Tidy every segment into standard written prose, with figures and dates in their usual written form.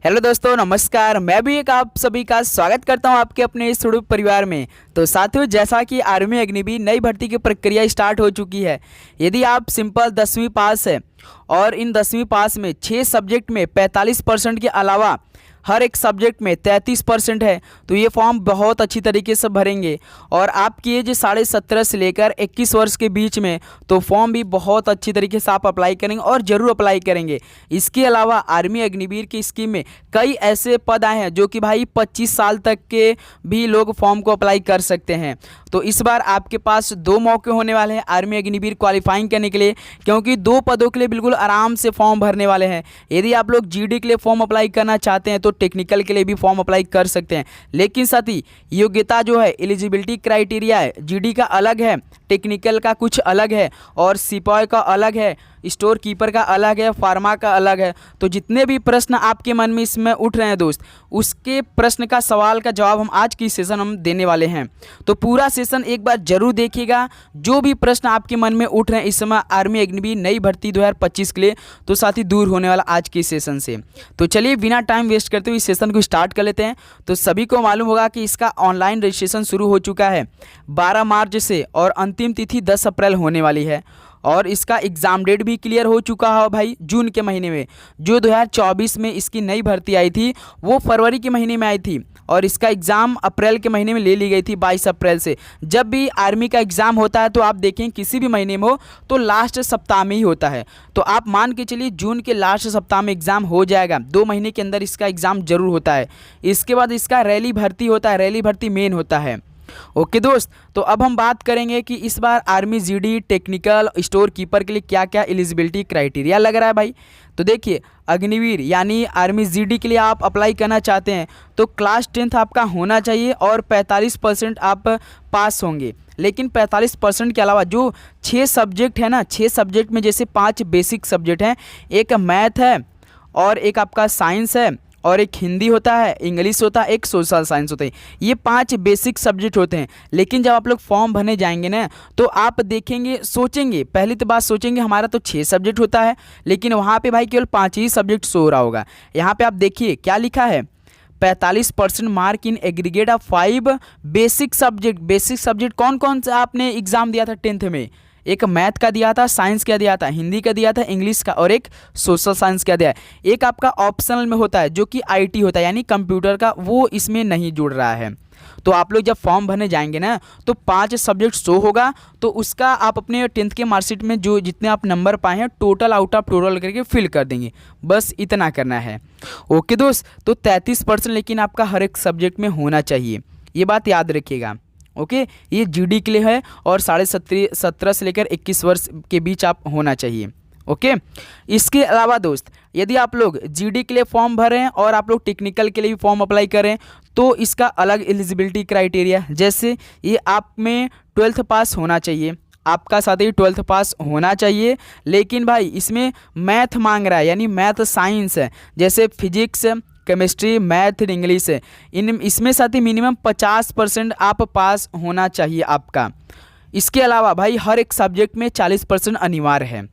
Hello दोस्तों, नमस्कार। मैं भी एक आप सभी का स्वागत करता हूं आपके अपने इस यूट्यूब परिवार में। तो साथियों, जैसा कि आर्मी अग्निवीर नई भर्ती की प्रक्रिया स्टार्ट हो चुकी है। यदि आप सिंपल 10वीं पास है और इन 10वीं पास में 6 सब्जेक्ट में 45% के अलावा हर एक सब्जेक्ट में 33% है, तो ये फॉर्म बहुत अच्छी तरीके से भरेंगे। और आपकी एज 17.5 से लेकर 21 वर्ष के बीच में, तो फॉर्म भी बहुत अच्छी तरीके से आप अप्लाई करेंगे और ज़रूर अप्लाई करेंगे। इसके अलावा आर्मी अग्निवीर की स्कीम में कई ऐसे पद आए हैं जो कि भाई 25 साल तक के भी लोग फॉर्म को अप्लाई कर सकते हैं। तो इस बार आपके पास 2 मौके होने वाले हैं आर्मी अग्निवीर क्वालिफाइंग करने के लिए, क्योंकि 2 पदों के लिए बिल्कुल आराम से फॉर्म भरने वाले हैं। यदि आप लोग जीडी के लिए फॉर्म अप्लाई करना चाहते हैं तो टेक्निकल के लिए भी फॉर्म अप्लाई कर सकते हैं। लेकिन साथ ही योग्यता जो है, एलिजिबिलिटी क्राइटेरिया है, जीडी का अलग है, टेक्निकल का कुछ अलग है, और सिपाही का अलग है, स्टोर कीपर का अलग है, फार्मा का अलग है। तो जितने भी प्रश्न आपके मन में इसमें उठ रहे हैं दोस्त, उसके प्रश्न का सवाल का जवाब हम आज की सेशन हम देने वाले हैं। तो पूरा सेशन एक बार जरूर देखिएगा। जो भी प्रश्न आपके मन में उठ रहे हैं इस समय आर्मी अग्निवीर नई भर्ती 2025 के लिए, तो साथ ही दूर होने वाला आज की सेशन से। तो चलिए बिना टाइम वेस्ट करते हुए इस सेशन को स्टार्ट कर लेते हैं। तो सभी को मालूम होगा कि इसका ऑनलाइन रजिस्ट्रेशन शुरू हो चुका है 12 मार्च से, और अंतिम तिथि 10 अप्रैल होने वाली है। और इसका एग्ज़ाम डेट भी क्लियर हो चुका है भाई जून के महीने में। जो 2024 में इसकी नई भर्ती आई थी वो फरवरी के महीने में आई थी, और इसका एग्ज़ाम अप्रैल के महीने में ले ली गई थी 22 अप्रैल से। जब भी आर्मी का एग्ज़ाम होता है तो आप देखें किसी भी महीने में हो तो लास्ट सप्ताह में ही होता है। तो आप मान के चलिए जून के लास्ट सप्ताह में एग्ज़ाम हो जाएगा। 2 महीने के अंदर इसका एग्ज़ाम जरूर होता है। इसके बाद इसका रैली भर्ती होता है, रैली भर्ती मेन होता है। ओके दोस्त, तो अब हम बात करेंगे कि इस बार army GD technical store keeper के लिए क्या क्या एलिजिबिलिटी क्राइटेरिया लग रहा है भाई। तो देखिए, अग्निवीर यानी आर्मी जीडी के लिए आप अप्लाई करना चाहते हैं तो क्लास 10th आपका होना चाहिए और 45% आप पास होंगे। लेकिन 45% के अलावा जो 6 सब्जेक्ट है ना, 6 सब्जेक्ट में जैसे 5 बेसिक सब्जेक्ट हैं, एक मैथ है और एक आपका साइंस है और एक हिंदी होता है, इंग्लिश होता है, एक सोशल साइंस होता है। ये 5 बेसिक सब्जेक्ट होते हैं। लेकिन जब आप लोग फॉर्म भरने जाएंगे ना तो आप देखेंगे, सोचेंगे, पहली तो बात सोचेंगे हमारा तो 6 सब्जेक्ट होता है, लेकिन वहाँ पे भाई केवल 5 ही सब्जेक्ट शो हो रहा होगा। यहाँ पे आप देखिए क्या लिखा है, 45% mark in aggregate of 5 basic subject. Basic subject कौन कौन सा आपने एग्जाम दिया था 10th में? एक मैथ का दिया था, साइंस का दिया था, हिंदी का दिया था, इंग्लिश का, और एक सोशल साइंस का दिया है। एक आपका ऑप्शनल में होता है जो कि आईटी होता है यानी कंप्यूटर का, वो इसमें नहीं जुड़ रहा है। तो आप लोग जब फॉर्म भरने जाएंगे ना तो 5 सब्जेक्ट शो होगा, तो उसका आप अपने 10th के मार्कशीट में जो जितने आप नंबर पाए हैं टोटल आउट ऑफ टोटल करके फिल कर देंगे। बस इतना करना है। ओके दोस्त, तो 33% लेकिन आपका हर एक सब्जेक्ट में होना चाहिए, ये बात याद रखिएगा। ओके, ये जीडी के लिए है और 17.5 से लेकर 21 वर्ष के बीच आप होना चाहिए। ओके, इसके अलावा दोस्त यदि आप लोग जीडी के लिए फॉर्म भर रहे हैं और आप लोग टेक्निकल के लिए भी फॉर्म अप्लाई करें तो इसका अलग एलिजिबिलिटी क्राइटेरिया, जैसे ये आप में 12th पास होना चाहिए, आपका साथ ही 12th पास होना चाहिए। लेकिन भाई इसमें मैथ मांग रहा है, यानी मैथ साइंस है, जैसे फिजिक्स, केमिस्ट्री, मैथ, इंग्लिश है, इसमें साथ ही मिनिमम 50% आप पास होना चाहिए आपका। इसके अलावा भाई हर एक सब्जेक्ट में 40% अनिवार्य है,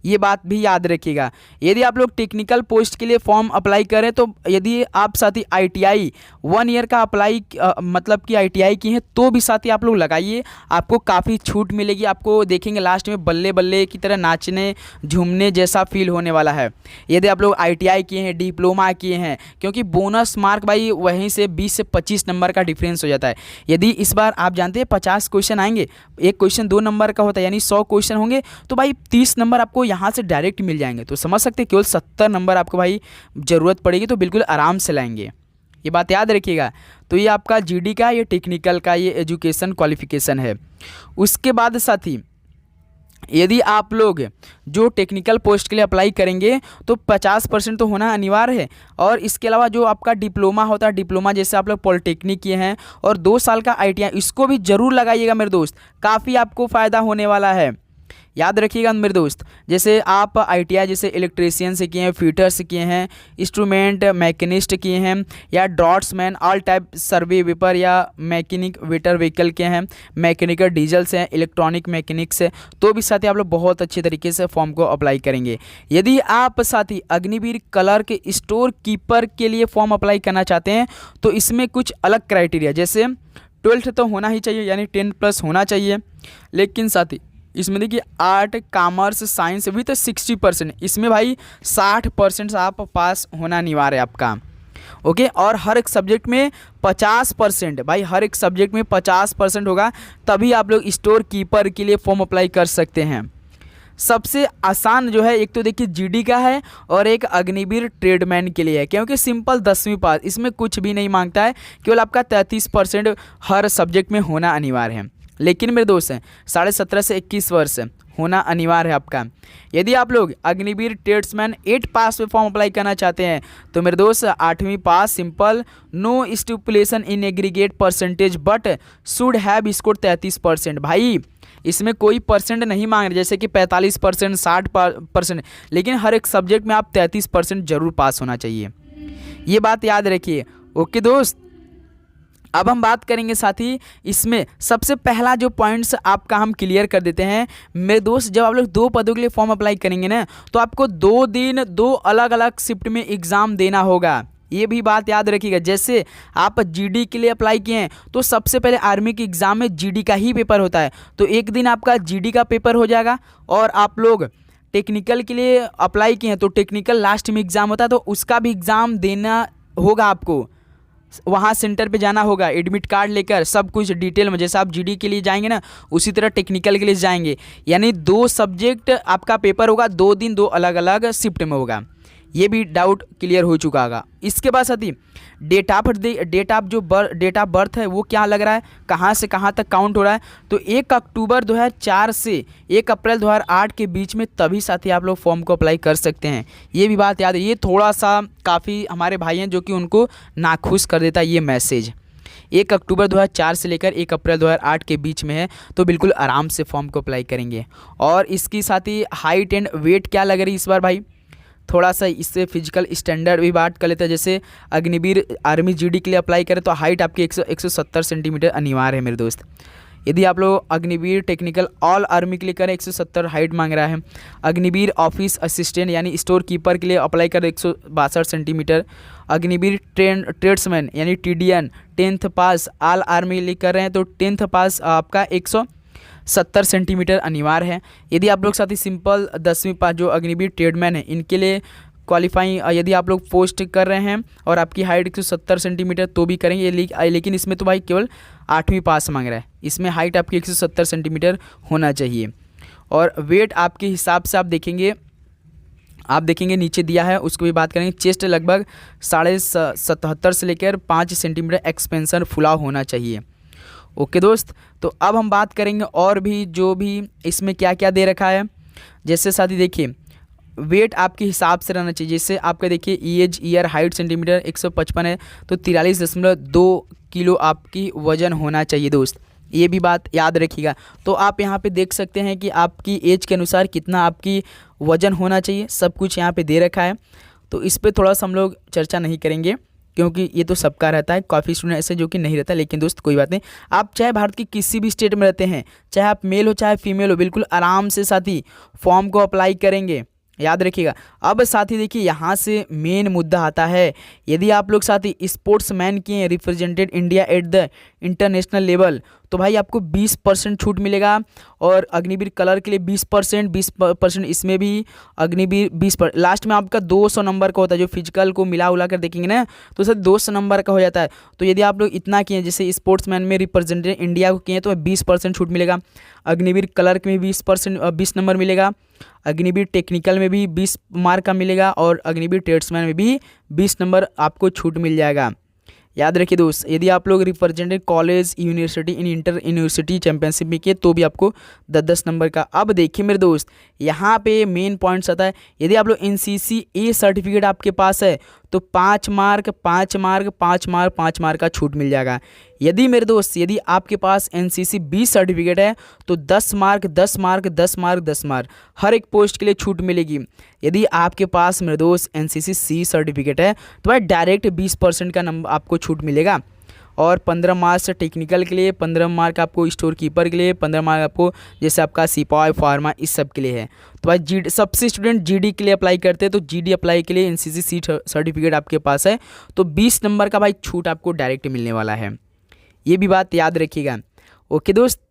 ये बात भी याद रखिएगा। यदि आप लोग टेक्निकल पोस्ट के लिए फॉर्म अप्लाई करें तो यदि आप साथ ही आईटीआई 1 ईयर का अप्लाई मतलब कि आईटीआई की है तो भी साथ ही आप लोग लगाइए, आपको काफ़ी छूट मिलेगी। आपको देखेंगे लास्ट में बल्ले बल्ले की तरह नाचने झूमने जैसा फील होने वाला है यदि आप लोग आईटीआई किए हैं, डिप्लोमा किए हैं, क्योंकि बोनस मार्क भाई वहीं से 20 से 25 नंबर का डिफरेंस हो जाता है। यदि इस बार आप जानते हैं 50 क्वेश्चन आएंगे, एक क्वेश्चन 2 नंबर का होता है, यानी 100 क्वेश्चन होंगे तो भाई 30 नंबर आपको यहाँ से डायरेक्ट मिल जाएंगे। तो समझ सकते हैं केवल 70 नंबर आपको भाई ज़रूरत पड़ेगी तो बिल्कुल आराम से लाएंगे, ये बात याद रखिएगा। तो ये आपका जीडी का, ये टेक्निकल का, ये एजुकेशन क्वालिफिकेशन है। उसके बाद साथ ही यदि आप लोग जो टेक्निकल पोस्ट के लिए अप्लाई करेंगे तो 50% तो होना अनिवार्य है। और इसके अलावा जो आपका डिप्लोमा होता है, डिप्लोमा जैसे आप लोग पॉलिटेक्निक किए हैं और 2 साल का आईटीआई, इसको भी ज़रूर लगाइएगा मेरे दोस्त, काफ़ी आपको फ़ायदा होने वाला है। याद रखिएगा मेरे दोस्त। जैसे आप ITI जैसे इलेक्ट्रीशियन से किए हैं, फिटर से किए हैं, इंस्ट्रूमेंट मैकेनिस्ट किए हैं, या ड्रॉट्समैन ऑल टाइप सर्वे वेपर या मैकेनिक वेटर व्हीकल के हैं, मैकेनिकल डीजल से हैं, इलेक्ट्रॉनिक मैकेनिक से, तो भी साथी आप लोग बहुत अच्छे तरीके से फॉर्म को अप्लाई करेंगे। यदि आप साथी अग्निवीर क्लर्क स्टोर कीपर के लिए फॉर्म अप्लाई करना चाहते हैं तो इसमें कुछ अलग क्राइटेरिया, जैसे 12th तो होना ही चाहिए, यानी 10+ होना चाहिए। लेकिन साथी इसमें देखिए आर्ट, कॉमर्स, साइंस विथ 60%, इसमें भाई 60% आप पास होना अनिवार्य है आपका। ओके, और हर एक सब्जेक्ट में 50%, भाई हर एक सब्जेक्ट में 50% होगा, तभी आप लोग स्टोर कीपर के लिए फॉर्म अप्लाई कर सकते हैं। सबसे आसान जो है एक तो देखिए GD का है और एक अग्निवीर ट्रेडमैन के लिए है, क्योंकि सिंपल 10वीं पास, इसमें कुछ भी नहीं मांगता है, केवल आपका 33% हर सब्जेक्ट में होना अनिवार्य है। लेकिन मेरे दोस्त हैं 17.5 से 21 वर्ष होना अनिवार्य है आपका। यदि आप लोग अग्निवीर ट्रेड्समैन 8 पास में फॉर्म अप्लाई करना चाहते हैं तो मेरे दोस्त 8वीं pass, simple, no stipulation in aggregate percentage but should have score 33%। भाई इसमें कोई परसेंट नहीं मांग रहे, जैसे कि 45%, 60%, लेकिन हर एक सब्जेक्ट में आप 33% जरूर पास होना चाहिए, ये बात याद रखिए। ओके दोस्त, अब हम बात करेंगे साथी, इसमें सबसे पहला जो पॉइंट्स आपका हम क्लियर कर देते हैं मेरे दोस्त। जब आप लोग 2 पदों के लिए फॉर्म अप्लाई करेंगे ना, तो आपको 2 दिन 2 अलग अलग शिफ्ट में एग्ज़ाम देना होगा, ये भी बात याद रखिएगा। जैसे आप GD के लिए अप्लाई किए हैं तो सबसे पहले आर्मी के एग्ज़ाम में GD का ही पेपर होता है, तो एक दिन आपका GD का पेपर हो जाएगा। और आप लोग टेक्निकल के लिए अप्लाई किए हैं तो टेक्निकल लास्ट में एग्ज़ाम होता है, तो उसका भी एग्ज़ाम देना होगा आपको, वहाँ सेंटर पे जाना होगा एडमिट कार्ड लेकर, सब कुछ डिटेल में। जैसे आप GD के लिए जाएंगे ना, उसी तरह टेक्निकल के लिए जाएंगे, यानी 2 सब्जेक्ट आपका पेपर होगा, 2 दिन 2 अलग अलग शिफ्ट में होगा, ये भी डाउट क्लियर हो चुका होगा। इसके बाद साथी डेट ऑफ बर्थ है वो क्या लग रहा है, कहाँ से कहाँ तक काउंट हो रहा है, तो 1 अक्टूबर 2004 से 1 अप्रैल 2008 के बीच में, तभी साथी आप लोग फॉर्म को अप्लाई कर सकते हैं, ये भी बात याद है। ये थोड़ा सा काफ़ी हमारे भाई हैं जो कि उनको नाखुश कर देता है ये मैसेज। 1 अक्टूबर 2004 से लेकर 1 अप्रैल 2008 के बीच में है, तो बिल्कुल आराम से फॉर्म को अप्लाई करेंगे। और इसकी साथ ही हाइट एंड वेट क्या लग रही है इस बार भाई, थोड़ा सा इससे फिजिकल स्टैंडर्ड भी बात कर लेते हैं। जैसे अग्निवीर आर्मी GD के लिए अप्लाई करें तो हाइट आपकी 170 सेंटीमीटर अनिवार्य है मेरे दोस्त। यदि आप लोग अग्निवीर टेक्निकल ऑल आर्मी के लिए करें 170 हाइट मांग रहा है। अग्निवीर ऑफिस असिस्टेंट यानी स्टोर कीपर के लिए अप्लाई करें 162 सेंटीमीटर। अग्निवीर ट्रेड्समैन यानी TDN 10th पास ऑल आर्मी के लिए कर रहे हैं तो 10th पास आपका 170 सेंटीमीटर अनिवार्य है। यदि आप लोग साथ ही सिंपल 10वीं पास जो अग्निवीर ट्रेडमैन है इनके लिए क्वालिफाइंग यदि आप लोग पोस्ट कर रहे हैं और आपकी हाइट 170 सेंटीमीटर तो भी करेंगे, लेकिन इसमें तो भाई केवल 8वीं पास मांग रहा है, इसमें हाइट आपकी 170 सेंटीमीटर होना चाहिए। और वेट आपके हिसाब से आप देखेंगे नीचे दिया है, उसको भी बात करेंगे। चेस्ट लगभग 77.5 से लेकर 5 सेंटीमीटर एक्सपेंशन फुला होना चाहिए। ओके दोस्त, तो अब हम बात करेंगे और भी जो भी इसमें क्या क्या दे रखा है। जैसे साथी देखिए वेट आपके हिसाब से रहना चाहिए, जैसे आपका देखिए एज ईयर हाइट सेंटीमीटर 155 है तो 43.2 किलो आपकी वज़न होना चाहिए दोस्त, ये भी बात याद रखिएगा। तो आप यहाँ पे देख सकते हैं कि आपकी एज के अनुसार कितना आपकी वज़न होना चाहिए, सब कुछ यहाँ पे दे रखा है। तो इस पर थोड़ा सा हम लोग चर्चा नहीं करेंगे क्योंकि ये तो सबका रहता है, काफ़ी स्टूडेंट ऐसे जो कि नहीं रहता। लेकिन दोस्त कोई बात नहीं, आप चाहे भारत के किसी भी स्टेट में रहते हैं, चाहे आप मेल हो चाहे फीमेल हो, बिल्कुल आराम से साथी फॉर्म को अप्लाई करेंगे, याद रखिएगा। अब साथी देखिए यहाँ से मेन मुद्दा आता है, यदि आप लोग साथी स्पोर्ट्समैन किए represented India at the international level तो भाई आपको 20% छूट मिलेगा। और अग्निवीर कलर के लिए 20%, इसमें भी अग्निवीर 20%। लास्ट में आपका 200 नंबर का होता है, जो फिजिकल को मिला उला कर देखेंगे ना तो सर 200 नंबर का हो जाता है। तो यदि आप लोग इतना किए, जैसे स्पोर्ट्समैन में रिप्रेजेंटेड इंडिया को किए तो 20% छूट मिलेगा। अग्निवीर कलर में 20 नंबर मिलेगा। अग्निवीर टेक्निकल में भी 20 मार्क का मिलेगा और अग्निवीर ट्रेड्समैन में भी 20 नंबर आपको छूट मिल जाएगा। याद रखिए दोस्त, यदि आप लोग रिप्रेजेंटेड कॉलेज यूनिवर्सिटी इन इंटर यूनिवर्सिटी चैंपियनशिप में किए तो भी आपको 10 नंबर का। अब देखिए मेरे दोस्त यहाँ पे मेन पॉइंट्स आता है, यदि आप लोग NCC A सर्टिफिकेट आपके पास है तो 5 मार्क 5 मार्क 5 मार्क 5 मार्क का छूट मिल जाएगा। यदि मेरे दोस्त यदि आपके पास एनसीसी बी सर्टिफिकेट है तो 10 मार्क 10 मार्क 10 मार्क 10 मार्क हर एक पोस्ट के लिए छूट मिलेगी। यदि आपके पास मेरे दोस्त एनसीसी सी सर्टिफिकेट है तो भाई डायरेक्ट 20% का नंबर आपको छूट मिलेगा। और 15 मार्क्स टेक्निकल के लिए, 15 मार्क आपको स्टोर कीपर के लिए, 15 मार्क आपको जैसे आपका सिपाही फार्मा इस सब के लिए है। तो भाई जी सबसे स्टूडेंट जीडी के लिए अप्लाई करते हैं तो जीडी अप्लाई के लिए एनसीसी सी सर्टिफिकेट आपके पास है तो 20 नंबर का भाई छूट आपको डायरेक्ट मिलने वाला है, ये भी बात याद रखिएगा। ओके दोस्त।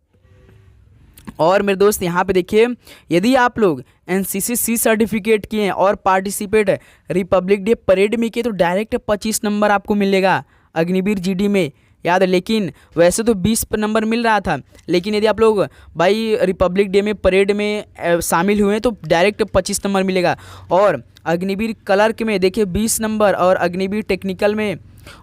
और मेरे दोस्त यहाँ पे देखिए, यदि आप लोग एनसीसी सी सर्टिफिकेट किए हैं और पार्टिसिपेट रिपब्लिक डे परेड में किए तो डायरेक्ट 25 नंबर आपको मिलेगा अग्निवीर जीडी में, याद है। लेकिन वैसे तो 20 नंबर मिल रहा था, लेकिन यदि आप लोग भाई रिपब्लिक डे में परेड में शामिल हुए तो डायरेक्ट 25 नंबर मिलेगा। और अग्निवीर क्लर्क में देखिए 20 नंबर और अग्निवीर टेक्निकल में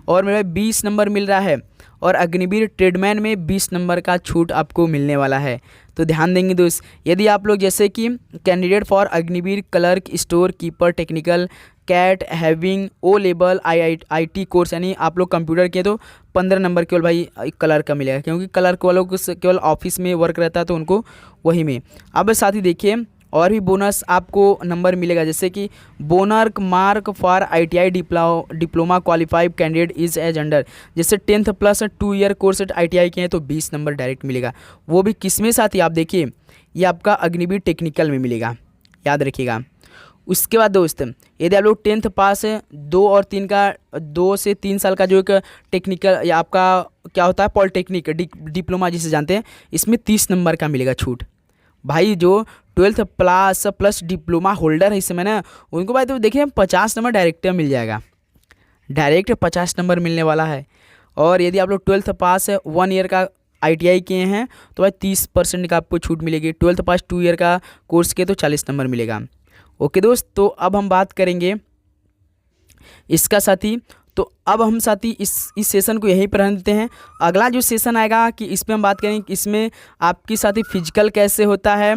और मेरे 20 नंबर मिल रहा है और अग्निवीर ट्रेडमैन में 20 नंबर का छूट आपको मिलने वाला है। तो ध्यान देंगे दोस्त, यदि आप लोग जैसे कि candidate for Agniveer clerk store keeper technical cat having O level I course यानी आप लोग कंप्यूटर किए तो 15 नंबर केवल भाई क्लर्क का मिलेगा, क्योंकि क्लर्क वालों को केवल ऑफिस में वर्क रहता है तो उनको वही में। अब साथ ही देखिए और भी बोनस आपको नंबर मिलेगा, जैसे कि bonus mark for ITI diploma qualified candidate is as under, जैसे 10th plus 2 year course ITI के हैं तो 20 नंबर डायरेक्ट मिलेगा। वो भी किसमें साथ ही आप देखिए ये आपका अग्निवीर टेक्निकल में मिलेगा, याद रखिएगा। उसके बाद दोस्त यदि आप लोग 10th पास है 2 से 3 साल का जो एक टेक्निकल या आपका क्या होता है पॉलिटेक्निक डिप्लोमा जिसे जानते हैं, इसमें 30 नंबर का मिलेगा छूट। भाई जो 12th प्लस डिप्लोमा होल्डर है इसमें ना, उनको भाई तो देखिए 50 नंबर डायरेक्ट मिल जाएगा, डायरेक्ट 50 नंबर मिलने वाला है। और यदि आप लोग 12th पास है 1 ईयर का ITI किए हैं तो भाई 30% का आपको छूट मिलेगी। 12th पास 2 ईयर का कोर्स किए तो 40 नंबर मिलेगा। ओके दोस्त, तो अब हम बात करेंगे इसका साथी। तो अब हम साथी इस सेशन को यहीं पर रहने देते हैं। अगला जो सेशन आएगा कि इसमें हम बात करेंगे इसमें आपकी साथी फिजिकल कैसे होता है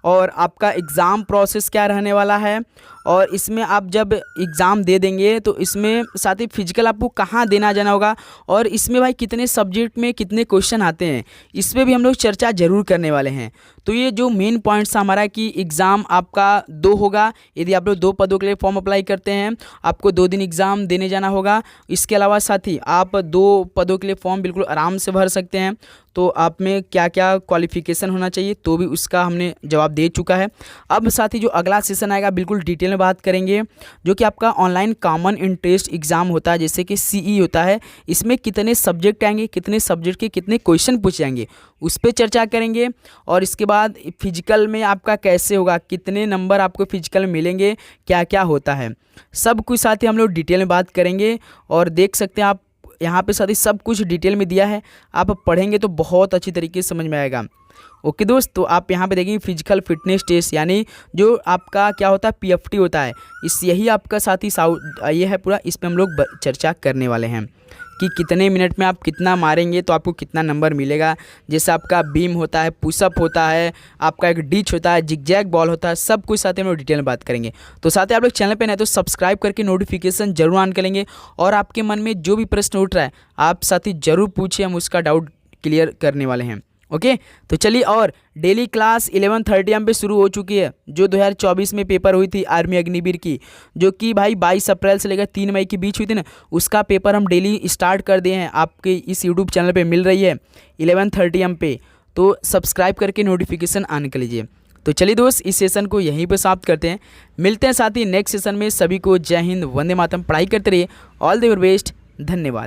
और आपका एग्ज़ाम प्रोसेस क्या रहने वाला है, और इसमें आप जब एग्ज़ाम दे देंगे तो इसमें साथ ही फिजिकल आपको कहाँ देना जाना होगा, और इसमें भाई कितने सब्जेक्ट में कितने क्वेश्चन आते हैं इस पर भी हम लोग चर्चा ज़रूर करने वाले हैं। तो ये जो मेन पॉइंट्स हमारा कि एग्ज़ाम आपका 2 होगा, यदि आप लोग 2 पदों के लिए फॉर्म अप्लाई करते हैं आपको 2 दिन एग्ज़ाम देने जाना होगा। इसके अलावा साथ ही आप 2 पदों के लिए फॉर्म बिल्कुल आराम से भर सकते हैं। तो आप में क्या क्या क्वालिफ़िकेशन होना चाहिए तो भी उसका हमने जवाब दे चुका है। अब साथ ही जो अगला सेशन आएगा बिल्कुल डिटेल में बात करेंगे, जो कि आपका ऑनलाइन कॉमन इंटरेस्ट एग्ज़ाम होता है जैसे कि CE होता है, इसमें कितने सब्जेक्ट आएंगे, कितने सब्जेक्ट के कितने क्वेश्चन पूछे जाएंगे उस पर चर्चा करेंगे। और इसके बाद फिजिकल में आपका कैसे होगा, कितने नंबर आपको फिजिकल में मिलेंगे, क्या क्या होता है, सब कुछ साथ ही हम लोग डिटेल में बात करेंगे। और देख सकते हैं आप यहाँ पे साथ ही सब कुछ डिटेल में दिया है, आप पढ़ेंगे तो बहुत अच्छी तरीके से समझ में आएगा। ओके दोस्त, तो आप यहाँ पे देखेंगे फिजिकल फिटनेस टेस्ट यानी जो आपका क्या होता है PFT होता है, यही आपका साथ ही ये है पूरा, इस पर हम लोग चर्चा करने वाले हैं कि कितने मिनट में आप कितना मारेंगे तो आपको कितना नंबर मिलेगा। जैसे आपका बीम होता है, पुशअप होता है, आपका एक डिच होता है, जिगजैग बॉल होता है, सब कुछ साथ ही हम लोग डिटेल में बात करेंगे। तो साथ ही आप लोग चैनल पे नए तो सब्सक्राइब करके नोटिफिकेशन जरूर ऑन करेंगे, और आपके मन में जो भी प्रश्न उठ रहा है आप साथ ही जरूर पूछिए, हम उसका डाउट क्लियर करने वाले हैं। ओके, तो चलिए। और डेली क्लास 11:30 AM पे शुरू हो चुकी है, जो 2024 में पेपर हुई थी आर्मी अग्निवीर की, जो कि भाई 22 अप्रैल से लेकर 3 मई के बीच हुई थी ना, उसका पेपर हम डेली स्टार्ट कर दिए हैं। आपके इस यूट्यूब चैनल पे मिल रही है 11:30 AM पे, तो सब्सक्राइब करके नोटिफिकेशन ऑन कर लीजिए। तो चलिए दोस्त, इस सेशन को यहीं पर समाप्त करते हैं, मिलते हैं साथ ही नेक्स्ट सेशन में। सभी को जय हिंद, वंदे मातरम, पढ़ाई करते रहिए, ऑल द बेस्ट, धन्यवाद।